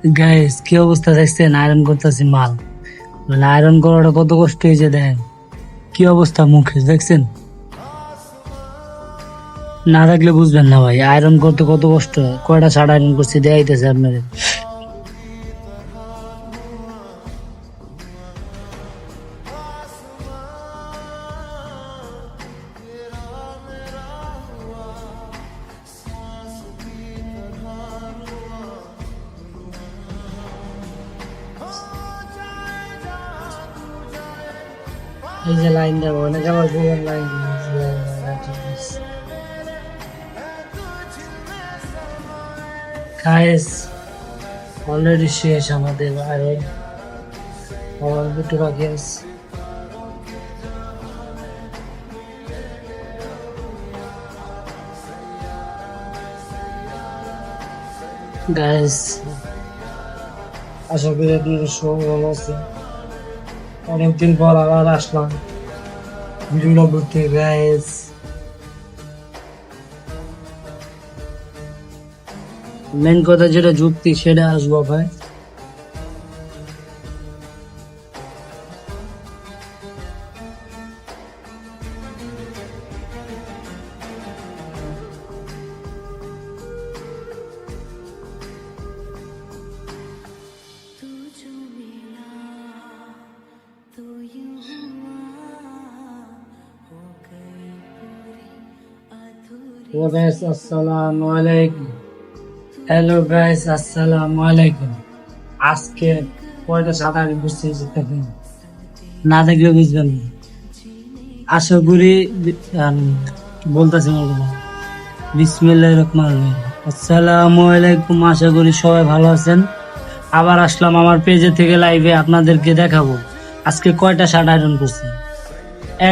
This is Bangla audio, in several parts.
গাইস কি অবস্থা দেখছেন? আয়রন করতেছি মাল, মানে আয়রন করাটা কত কষ্ট হয়েছে দেখেন। কি অবস্থা মুখে দেখছেন? না দেখলে বুঝবেন না ভাই, আয়রন করতে কত কষ্ট হয়। কয়টা শার্ট আয়রন করছি দেখাইতেছে আপনাদের। এই যে লাইন দেবো অনেক আবার বলবেন লাইন গাইস অলরেডি শেষ আমাদের আয়রন। আমার দুটো বাকি আছে। গাইস আশা করি আপনাদের সবাই ভালো আছে। অনেকদিন পর আবার আসলাম ভিডিওটা করতে গাইস। মেন কথা যেটা যুক্তি সেটা আসবো ভাই। আসসালামু আলাইকুম। হ্যালো গাইস, আসসালামু আলাইকুম। আজকে কয়টা সাঁতার বুঝতে দেখেন, না দেখলে বুঝবেন না। আশা করি বলতেছি বিসমিল্লাহির রহমানির রহিম। আসসালামু আলাইকুম, আশা করি সবাই ভালো আছেন। আবার আসলাম আমার পেজে থেকে লাইভে, আপনাদেরকে দেখাবো আজকে কয়টা শার্ট আয়রন করছি।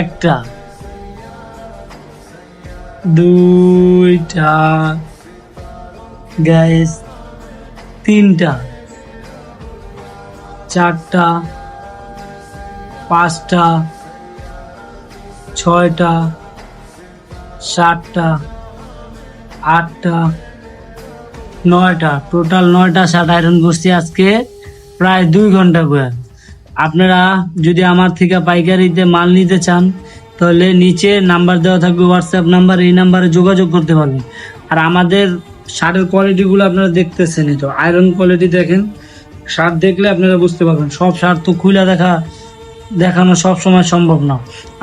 একটা, দুইটা, গাইস তিনটা, চারটা, পাঁচটা, ছয়টা, সাতটা, আটটা, নয়টা, টোটাল 9টা শার্ট আয়রন করছি আজকে প্রায় 2 ঘন্টা করে। আপনারা যদি আমার থেকে পাইকারিতে মাল নিতে চান তাহলে নিচে নাম্বার দেওয়া থাকবে, হোয়াটসঅ্যাপ নাম্বার, এই নাম্বারে যোগাযোগ করতে পারবেন। আর আমাদের শার্টের কোয়ালিটিগুলো আপনারা দেখতেছেনই তো, আয়রন কোয়ালিটি দেখেন। শার্ট দেখলে আপনারা বুঝতে পারবেন। সব শার্ট তো খুলে দেখানো সব সময় সম্ভব না।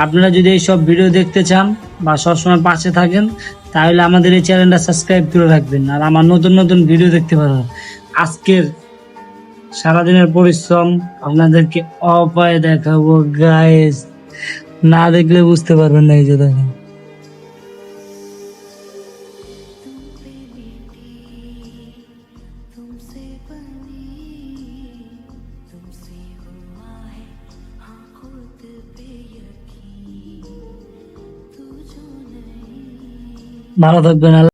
আপনারা যদি এই সব ভিডিও দেখতে চান বা সবসময় পাশে থাকেন তাহলে আমাদের এই চ্যানেলটা সাবস্ক্রাইব করে রাখবেন, আর আমার নতুন নতুন ভিডিও দেখতে পারবেন। আজকের সারাদিনের পরিশ্রম আপনাদেরকে অপায় দেখাবো গাইস, না দেখলে বুঝতে পারবেন না। এই যে দেখেন, ভালো থাকবেন।